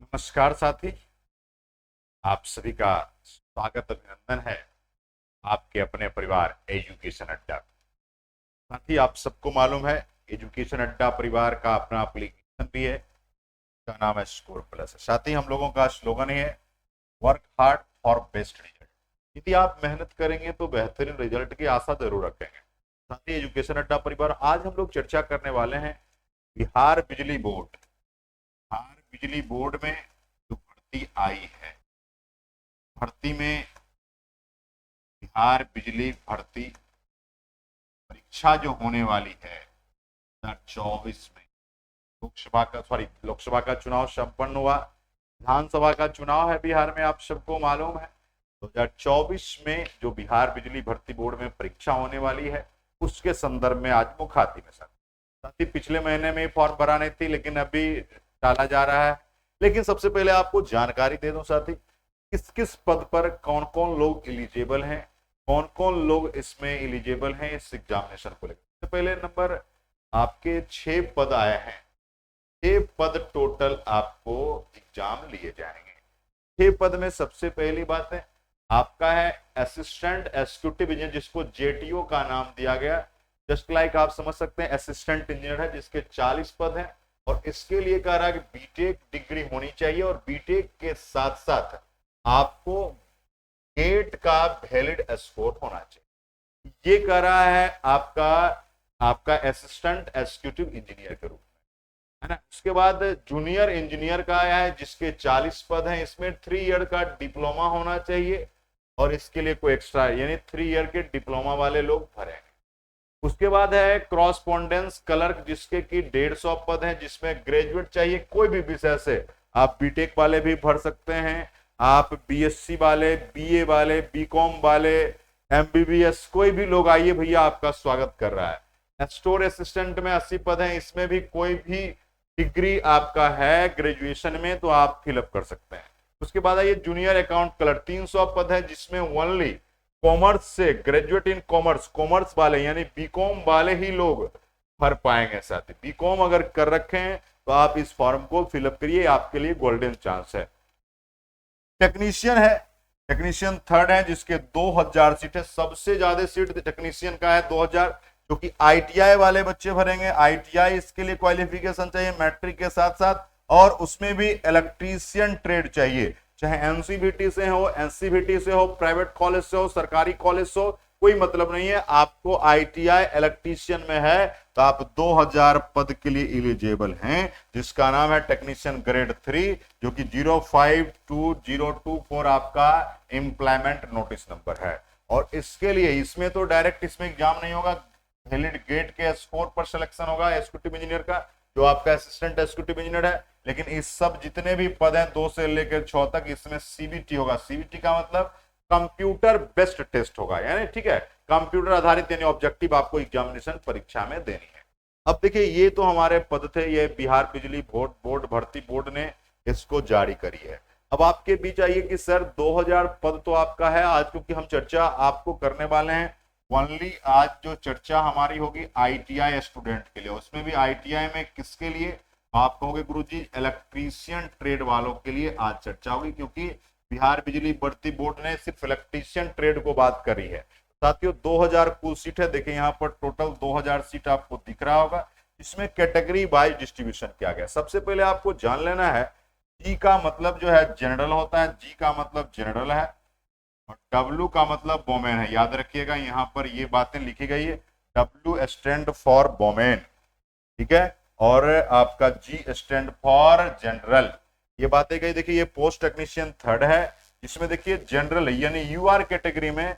नमस्कार साथी। आप सभी का स्वागत अभिनंदन है आपके अपने परिवार एजुकेशन अड्डा। साथी, आप सबको मालूम है एजुकेशन अड्डा परिवार का अपना एप्लीकेशन भी है, का नाम है स्कोर प्लस। साथ ही हम लोगों का स्लोगन है work hard for best result. यदि आप मेहनत करेंगे तो बेहतरीन रिजल्ट की आशा जरूर रखेंगे। साथ ही एजुकेशन अड्डा परिवार आज हम लोग चर्चा करने वाले हैं बिहार बिजली बोर्ड। बिहार बिजली बोर्ड में जो भर्ती आई है, भर्ती में बिहार बिजली भर्ती परीक्षा जो होने वाली है 2024 में, लोकसभा का चुनाव संपन्न हुआ, विधानसभा का चुनाव है बिहार में, आप सबको मालूम है। 2024 में जो बिहार बिजली भर्ती बोर्ड में परीक्षा होने वाली है उसके संदर्भ में आज मुखातिब है। साथ ही पिछले महीने में फॉर्म भराने थी लेकिन अभी टाला जा रहा है। लेकिन सबसे पहले आपको जानकारी दे दूं साथी, किस किस पद पर कौन कौन लोग एलिजिबल हैं, कौन कौन लोग इसमें एलिजिबल हैं इस एग्जामिनेशन को लेकर। सबसे पहले नंबर आपके 6 पद आए हैं। 6 पद टोटल आपको एग्जाम लिए जाएंगे। 6 पद में सबसे पहली बात है आपका है असिस्टेंट एग्जीक्यूटिव इंजीनियर, जिसको जेटीओ का नाम दिया गया। जस्ट लाइक आप समझ सकते हैं असिस्टेंट इंजीनियर है जिसके 40 पद हैं और इसके लिए कह रहा है कि बीटेक डिग्री होनी चाहिए और बीटेक के साथ साथ आपको गेट का वैलिड स्कोर होना चाहिए। ये कह रहा है आपका आपका असिस्टेंट एग्जीक्यूटिव इंजीनियर के रूप में, है ना। उसके बाद जूनियर इंजीनियर का आया है जिसके 40 पद हैं। इसमें 3 ईयर का डिप्लोमा होना चाहिए और इसके लिए कोई एक्स्ट्रा यानी 3 ईयर के डिप्लोमा वाले लोग भरेंगे। उसके बाद है क्रॉसपॉन्डेंस क्लर्क जिसके की 150 पद हैं, जिसमें ग्रेजुएट चाहिए कोई भी विषय से। आप बीटेक वाले भी भर सकते हैं, आप बीएससी वाले, बीए वाले, बीकॉम वाले, एमबीबीएस, कोई भी लोग आइए भैया, आपका स्वागत कर रहा है। स्टोर असिस्टेंट में 80 पद हैं, इसमें भी कोई भी डिग्री आपका है ग्रेजुएशन में तो आप फिलअप कर सकते हैं। उसके बाद आइए जूनियर अकाउंट क्लर्क 300 पद है, जिसमें ओनली कॉमर्स से ग्रेजुएट इन कॉमर्स वाले यानी बीकॉम वाले ही लोग भर पाएंगे। साथ ही बीकॉम अगर कर रखे हैं तो आप इस फॉर्म को फिलअप करिए, आपके लिए गोल्डन चांस है। टेक्नीशियन है, टेक्नीशियन थर्ड है जिसके 2000 सीट है। सबसे ज्यादा सीट टेक्नीशियन का है 2000, जो कि आईटीआई वाले बच्चे भरेंगे। आईटीआई इसके लिए क्वालिफिकेशन चाहिए मैट्रिक के साथ साथ, और उसमें भी इलेक्ट्रीशियन ट्रेड चाहिए, चाहे एनसीवीटी से हो, एनसीवीटी से हो, प्राइवेट कॉलेज से हो, सरकारी कॉलेज से हो, कोई मतलब नहीं है। आपको आईटीआई इलेक्ट्रीशियन में है तो आप 2000 पद के लिए एलिजिबल हैं, जिसका नाम है टेक्नीशियन ग्रेड 3, जो कि 052024 आपका एम्प्लॉयमेंट नोटिस नंबर है। और इसके लिए इसमें तो डायरेक्ट इसमें एग्जाम नहीं होगा, वैलिड गेट के स्कोर पर सिलेक्शन होगा एग्जीक्यूटिव इंजीनियर का, जो आपका असिस्टेंट एग्जीक्यूटिव इंजीनियर है। लेकिन इस सब जितने भी पद हैं 2 से लेकर 6 तक, इसमें सीबीटी होगा। सीबीटी का मतलब कंप्यूटर बेस्ड टेस्ट होगा, यानी ठीक है, कंप्यूटर आधारित यानी ऑब्जेक्टिव आपको एग्जामिनेशन परीक्षा में देनी है। अब देखिए, ये तो हमारे पद थे, ये बिहार बिजली बोर्ड भर्ती बोर्ड ने इसको जारी करी है। अब आपके बीच आइए कि सर 2000 पद तो आपका है आज, क्योंकि हम चर्चा आपको करने वाले हैं ओनली आज जो चर्चा हमारी होगी आईटीआई स्टूडेंट के लिए। उसमें भी आईटीआई में किसके लिए आप कहोगे गुरुजी, इलेक्ट्रीशियन ट्रेड वालों के लिए आज चर्चा होगी, क्योंकि बिहार बिजली भर्ती बोर्ड ने सिर्फ इलेक्ट्रीशियन ट्रेड को बात करी है। साथियों 2000 कुल सीट है, देखिए यहाँ पर टोटल 2000 सीट आपको दिख रहा होगा। इसमें कैटेगरी वाइज डिस्ट्रीब्यूशन किया गया। सबसे पहले आपको जान लेना है जी का मतलब जो है जनरल होता है, जी का मतलब जनरल है, और डब्ल्यू का मतलब वोमेन है। याद रखिएगा, यहाँ पर ये बातें लिखी गई है, डब्ल्यू स्टैंड फॉर वोमेन, ठीक है, और आपका जी स्टैंड फॉर जनरल, ये बातें गई। देखिए ये पोस्ट टेक्नीशियन थर्ड है, इसमें देखिए जनरल यानी यूआर कैटेगरी में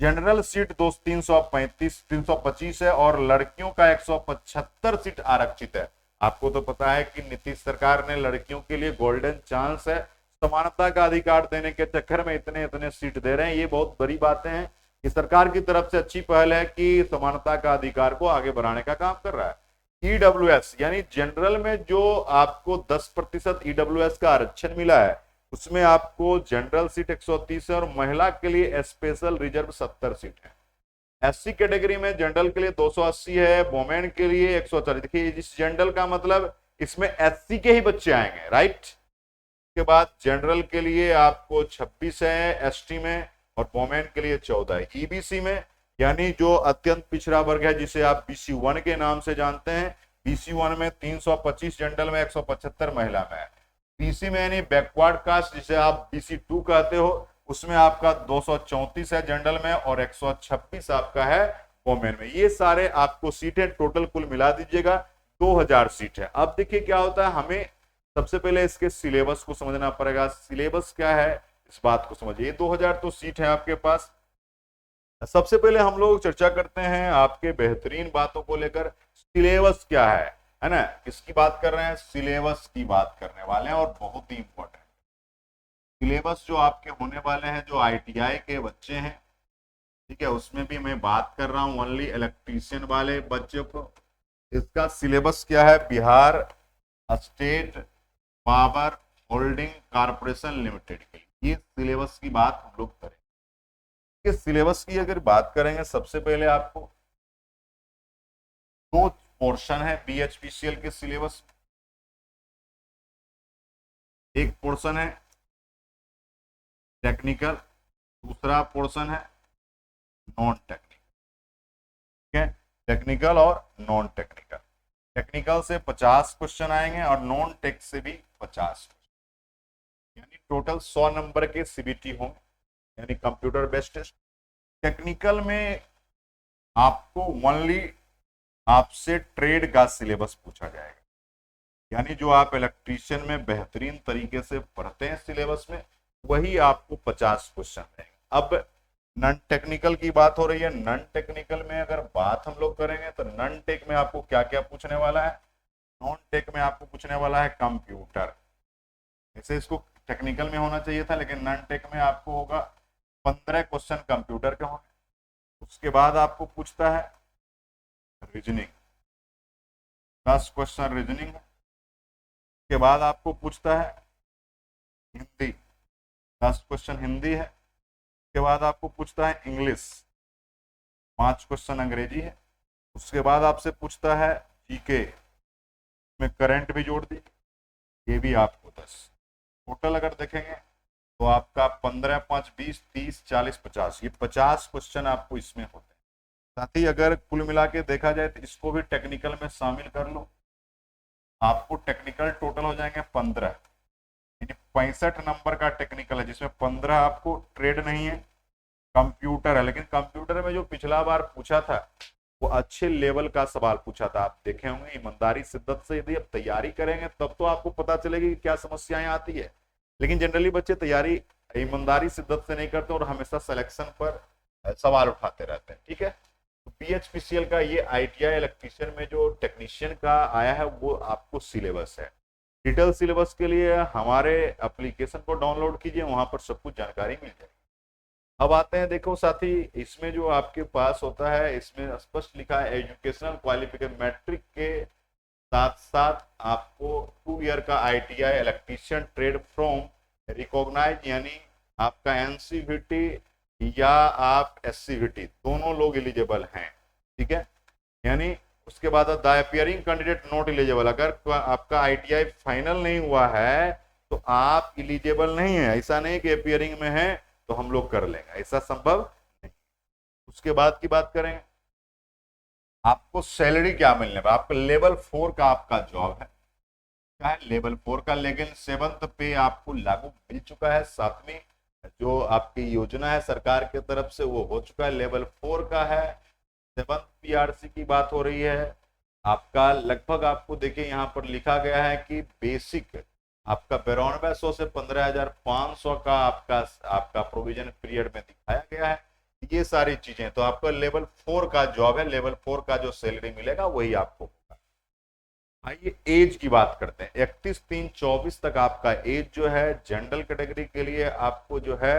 जनरल सीट 325 है और लड़कियों का 175 सीट आरक्षित है। आपको तो पता है कि नीतीश सरकार ने लड़कियों के लिए गोल्डन चांस है, समानता का अधिकार देने के चक्कर में इतने इतने सीट दे रहे हैं। ये बहुत बड़ी बातें हैं कि सरकार की तरफ से अच्छी पहल है कि समानता का अधिकार को आगे बढ़ाने का काम कर रहा है। ईडब्ल्यूएस यानी जनरल में जो आपको 10% ईडब्ल्यूएस का आरक्षण मिला है, उसमें आपको जनरल सीट 130 है और महिला के लिए स्पेशल रिजर्व 70 सीट है। एससी कैटेगरी में जनरल के लिए 280 है, वोमेन के लिए 140। देखिए इस जनरल का मतलब इसमें एससी के ही बच्चे आएंगे, राइट। उसके बाद जनरल के लिए आपको 26 है एसटी में, और वोमेन के लिए 14 है। ईबीसी में यानी जो अत्यंत पिछड़ा वर्ग है जिसे आप बीसी 1 के नाम से जानते हैं, बीसी 1 में 325 जनरल में, 175 महिला में है। बीसी में यानी बैकवर्ड कास्ट जिसे आप बीसी 2 कहते हो, उसमें आपका 234 है जनरल में और 126 आपका है वोमेन में। ये सारे आपको सीटें टोटल कुल मिला दीजिएगा 2000 सीट है। अब देखिए क्या होता है, हमें सबसे पहले इसके सिलेबस को समझना पड़ेगा। सिलेबस क्या है इस बात को समझिए। 2000 तो सीट है आपके पास। सबसे पहले हम लोग चर्चा करते हैं आपके बेहतरीन बातों को लेकर। सिलेबस क्या है ना, किसकी बात कर रहे हैं, सिलेबस की बात करने वाले हैं, और बहुत ही इंपॉर्टेंट सिलेबस जो आपके होने वाले हैं, जो आईटीआई के बच्चे हैं, ठीक है, उसमें भी मैं बात कर रहा हूं ओनली इलेक्ट्रीशियन वाले बच्चों को। इसका सिलेबस क्या है, Bihar state power holding corporation limited के लिए, ये सिलेबस की बात हम लोग करें। सिलेबस की अगर बात करेंगे, सबसे पहले आपको 2 पोर्शन है बीएचपीसीएल के सिलेबस। एक पोर्शन है टेक्निकल, दूसरा पोर्शन है नॉन टेक्निकल। ठीक है, टेक्निकल और नॉन टेक्निकल। टेक्निकल से 50 क्वेश्चन आएंगे और नॉन टेक से भी 50, यानी टोटल 100 नंबर के सीबीटी होंगे, यानी कंप्यूटर बेस्ड टेस्ट। टेक्निकल में आपको ओनली आपसे ट्रेड का सिलेबस पूछा जाएगा, यानी जो आप इलेक्ट्रीशियन में बेहतरीन तरीके से पढ़ते हैं सिलेबस में, वही आपको 50 क्वेश्चन देंगे। अब नॉन टेक्निकल की बात हो रही है। नॉन टेक्निकल में अगर बात हम लोग करेंगे तो नॉन टेक में आपको क्या क्या पूछने वाला है। नॉन टेक में आपको पूछने वाला है कंप्यूटर, ऐसे इसको टेक्निकल में होना चाहिए था, लेकिन नॉन टेक में आपको होगा 15 क्वेश्चन कंप्यूटर के होंगे। उसके बाद आपको पूछता है रीजनिंग, 10 क्वेश्चन रीजनिंग। के बाद आपको पूछता है हिंदी, 10 क्वेश्चन हिंदी है। उसके बाद आपको पूछता है इंग्लिश, 5 क्वेश्चन अंग्रेजी है। उसके बाद आपसे पूछता है जीके में करंट भी जोड़ दी, ये भी आपको 10। टोटल अगर देखेंगे तो आपका 15 5 20 30 40 50, ये 50 क्वेश्चन आपको इसमें होते हैं। साथ ही अगर कुल मिला के देखा जाए तो इसको भी टेक्निकल में शामिल कर लो, आपको टेक्निकल टोटल हो जाएंगे 15, यानी 65 नंबर का टेक्निकल है, जिसमें 15 आपको ट्रेड नहीं है, कंप्यूटर है। लेकिन कंप्यूटर में जो पिछला बार पूछा था वो अच्छे लेवल का सवाल पूछा था, आप देखे होंगे। ईमानदारी शिद्दत से यदि आप तैयारी करेंगे तब तो आपको पता चलेगी कि क्या समस्याएं आती है। लेकिन जनरली बच्चे तैयारी ईमानदारी शिद्दत से नहीं करते और हमेशा सिलेक्शन पर सवाल उठाते रहते हैं। ठीक है, तो बीएचपीसीएल का ये आईटीआई इलेक्ट्रीशियन में जो टेक्नीशियन का आया है वो आपको सिलेबस है। डिटेल सिलेबस के लिए हमारे एप्लीकेशन को डाउनलोड कीजिए, वहां पर सब कुछ जानकारी मिल जाएगी। अब आते हैं, देखो साथी, इसमें जो आपके पास होता है, इसमें स्पष्ट लिखा है एजुकेशनल क्वालिफिकेशन, मैट्रिक के साथ साथ आपको 2 ईयर का ITI electrician trade from recognize, यानी आपका एनसीवीटी या आप एससीवीटी, दोनों लोग एलिजिबल हैं। ठीक है, यानी उसके बाद the appearing candidate not eligible, अगर आपका आईटीआई फाइनल नहीं हुआ है तो आप एलिजिबल नहीं है। ऐसा नहीं कि अपीयरिंग में है तो हम लोग कर लेंगे, ऐसा संभव नहीं। उसके बाद की बात करें, आपको सैलरी क्या मिलने वाला, आपका लेवल 4 का आपका जॉब है, क्या है लेवल 4 का, लेकिन 7th पे आपको लागू मिल चुका है। 7वीं जो आपकी योजना है सरकार की तरफ से वो हो चुका है, लेवल 4 का है। 7th पीआरसी की बात हो रही है आपका, लगभग आपको देखिए यहाँ पर लिखा गया है कि बेसिक आपका 9200 से 15,500 का आपका प्रोविजन पीरियड में दिखाया गया है। ये सारी चीजें, तो आपका लेवल 4 का जॉब है, लेवल 4 का जो सैलरी मिलेगा वही आपको होगा। आइए एज की बात करते हैं। 31/3/24 तक आपका एज जो है जनरल कैटेगरी के लिए आपको जो है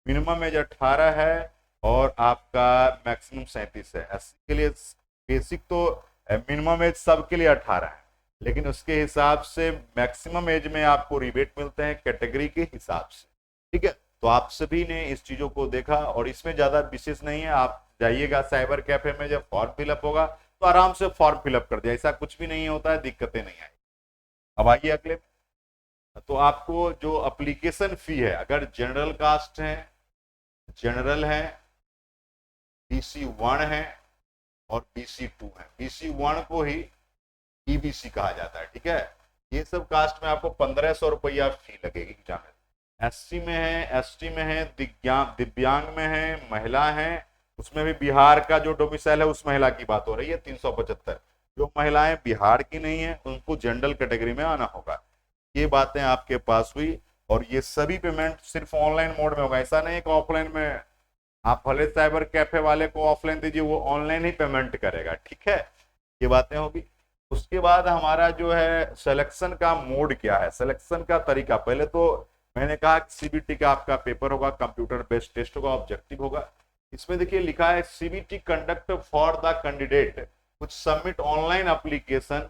मिनिमम एज 18 है और आपका मैक्सिमम 37 है। एससी के लिए बेसिक तो मिनिमम एज सबके लिए 18 है, लेकिन उसके हिसाब से मैक्सिमम एज में आपको रिबेट मिलते हैं कैटेगरी के हिसाब से। ठीक है, तो आप सभी ने इस चीजों को देखा और इसमें ज्यादा विशेष नहीं है। आप जाइएगा साइबर कैफे में, जब फॉर्म फिलअप होगा तो आराम से फॉर्म फिलअप कर दिया, ऐसा कुछ भी नहीं होता है, दिक्कतें नहीं आई। अब आइए अगले, तो आपको जो एप्लीकेशन फी है, अगर जनरल कास्ट है, जनरल है, BC1 है और BC2 है, BC1 को ही EBC कहा जाता है, ठीक है। ये सब कास्ट में आपको 1500 रुपया फी लगेगी एग्जाम में। SC में है, ST में है, दिव्यांग में है, महिला है, उसमें भी बिहार का जो डोमिसाइल है उस महिला की बात हो रही है 375। जो महिलाएं बिहार की नहीं है उनको जनरल कैटेगरी में आना होगा। ये बातें आपके पास हुई, और ये सभी पेमेंट सिर्फ ऑनलाइन मोड में होगा, ऐसा नहीं कि ऑफलाइन में। आप भले साइबर कैफे वाले को ऑफलाइन दीजिए, वो ऑनलाइन ही पेमेंट करेगा, ठीक है। ये बातें होगी। उसके बाद हमारा जो है सिलेक्शन का मोड क्या है, सिलेक्शन का तरीका। पहले तो मैंने कहा CBT का आपका पेपर होगा, कंप्यूटर बेस्ड टेस्ट होगा, ऑब्जेक्टिव होगा। इसमें देखिए लिखा है CBT conduct for the candidate कुछ submit online application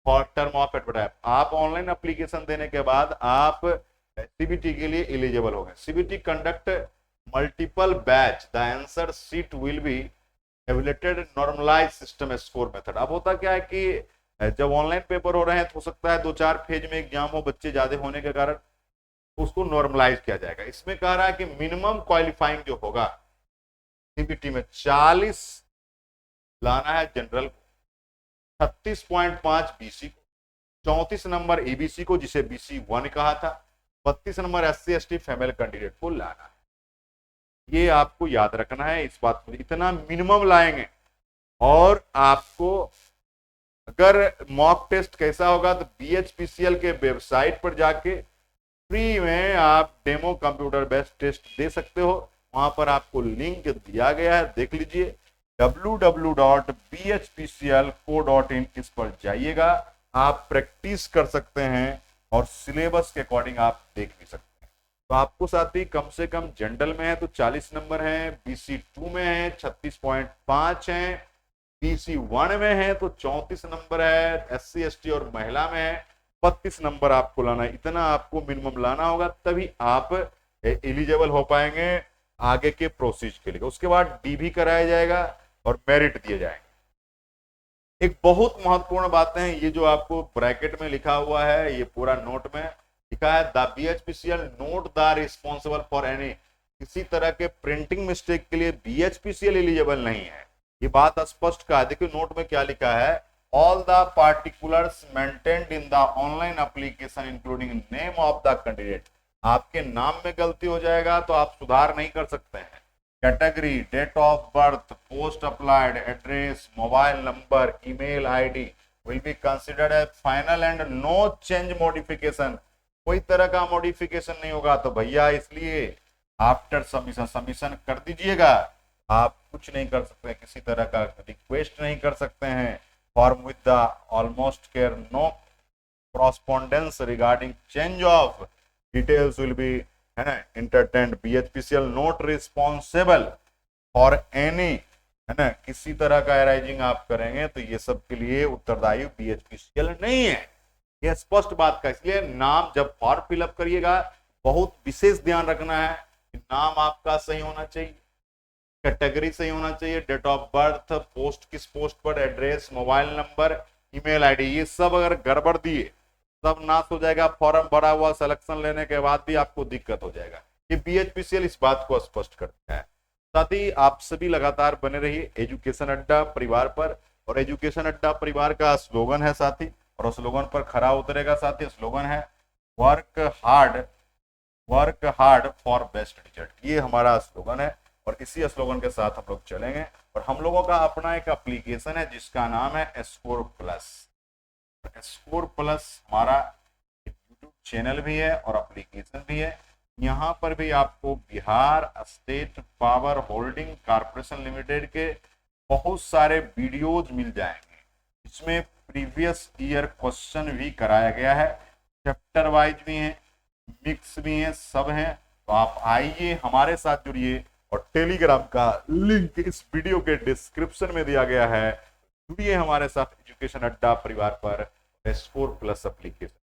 for term of advertise. आप ऑनलाइन एप्लीकेशन देने के बाद आप CBT के लिए एलिजिबल हो गए। CBT conduct multiple batch, the answer sheet will be evaluated normalize system score method. अब होता क्या है कि जब ऑनलाइन पेपर हो रहे हैं तो हो सकता है 2-4 फेज में एग्जाम हो, बच्चे ज्यादा होने के कारण उसको नॉर्मलाइज किया जाएगा। इसमें कह रहा है कि मिनिमम क्वालिफाइंग जो होगा CBT में 40 लाना है जनरल को, 36.5 BC को, 34 नंबर EBC को जिसे BC1 कहा था, 32 number SC ST female candidate को लाना है। ये आपको याद रखना है, इस बात को इतना मिनिमम लाएंगे। और आपको अगर मॉक टेस्ट कैसा होगा तो BHPCL के वेबसाइट पर जाके फ्री में आप डेमो कंप्यूटर बेस्ड टेस्ट दे सकते हो। वहां पर आपको लिंक दिया गया है, देख लीजिए www.bhpcl.co.in, इस पर जाइएगा, आप प्रैक्टिस कर सकते हैं और सिलेबस के अकॉर्डिंग आप देख भी सकते हैं। तो आपको साथी कम से कम जनरल में है तो 40 नंबर है, BC2 में है 36.5 है, BC1 में है तो 34 नंबर है, SC ST और महिला में है 32 नंबर आपको लाना है। इतना आपको मिनिमम लाना होगा, तभी आप एलिजिबल हो पाएंगे आगे के प्रोसीज के लिए। उसके बाद DB कराया जाएगा और मेरिट दिए जाएंगे। एक बहुत महत्वपूर्ण बात है, ये जो आपको ब्रैकेट में लिखा हुआ है, ये पूरा नोट में लिखा है the BHPCL note the responsible for any, किसी तरह के प्रिंटिंग मिस्टेक के लिए BHPCL एलिजिबल नहीं है। ये बात स्पष्ट कहा है। देखिए नोट में क्या लिखा है, all the particulars maintained in the online application including name of the candidate. आपके नाम में गलती हो जाएगा तो आप सुधार नहीं कर सकते हैं। Category, date of birth, post applied, address, mobile number, email ID will be considered as final and no change modification. कोई तरह का मॉडिफिकेशन नहीं होगा। तो भैया इसलिए आफ्टर सबमिशन कर दीजिएगा। आप कुछ नहीं कर सकते, किसी तरह का रिक्वेस्ट नहीं कर सकते हैं। Form with the almost care no correspondence regarding change of details will be है ना entertained। BHPCL not responsible for any है ना किसी तरह का अराइजिंग आप करेंगे तो ये सब के लिए उत्तरदायी BHPCL नहीं है। ये स्पष्ट बात का, इसलिए नाम जब फॉर्म फिलअप करिएगा बहुत विशेष ध्यान रखना है कि नाम आपका सही होना चाहिए, कैटेगरी सही होना चाहिए, डेट ऑफ बर्थ, पोस्ट किस पोस्ट पर, address, mobile number, email ID, ये सब अगर गड़बड़ दिए सब नाश हो जाएगा। फॉर्म भरा हुआ सिलेक्शन लेने के बाद भी आपको दिक्कत हो जाएगा। ये BHPCL इस बात को स्पष्ट करता है। साथ ही आप सभी लगातार बने रहिए एजुकेशन अड्डा परिवार पर, और एजुकेशन अड्डा परिवार का स्लोगन है साथी, और उस स्लोगन पर खरा उतरेगा साथी। स्लोगन है work hard for best result. ये हमारा स्लोगन है और इसी स्लोगन के साथ हम लोग चलेंगे। और हम लोगों का अपना एक एप्लीकेशन है जिसका नाम है स्कोर प्लस। स्कोर प्लस हमारा यूट्यूब चैनल भी है और एप्लीकेशन भी है। यहाँ पर भी आपको Bihar state power holding corporation limited के बहुत सारे वीडियोज मिल जाएंगे। इसमें प्रीवियस ईयर क्वेश्चन भी कराया गया है, चैप्टर वाइज भी है, मिक्स भी है, सब है। तो आप आइए हमारे साथ जुड़िए, और टेलीग्राम का लिंक इस वीडियो के डिस्क्रिप्शन में दिया गया है। जुड़िए हमारे साथ एजुकेशन अड्डा परिवार पर स्कोर प्लस एप्लीकेशन।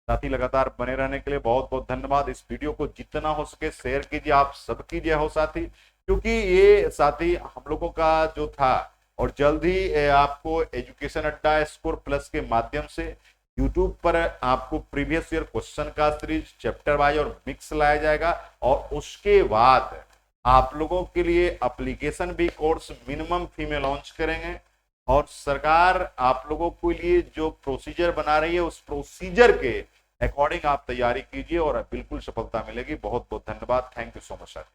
साथ ही लगातार बने रहने के लिए बहुत बहुत धन्यवाद। इस वीडियो को जितना हो सके शेयर कीजिए, आप सब कीजिए हो साथी, क्योंकि ये साथी हम लोगों का जो था, और जल्द ही आपको एजुकेशन अड्डा स्कोर प्लस के माध्यम से यूट्यूब पर आपको प्रीवियस ईयर क्वेश्चन का सीरीज चैप्टर वाइज और मिक्स लाया जाएगा, और उसके बाद आप लोगों के लिए एप्लीकेशन भी कोर्स मिनिमम फी में लॉन्च करेंगे। और सरकार आप लोगों के लिए जो प्रोसीजर बना रही है उस प्रोसीजर के अकॉर्डिंग आप तैयारी कीजिए और बिल्कुल सफलता मिलेगी। बहुत बहुत धन्यवाद। Thank you so much sir.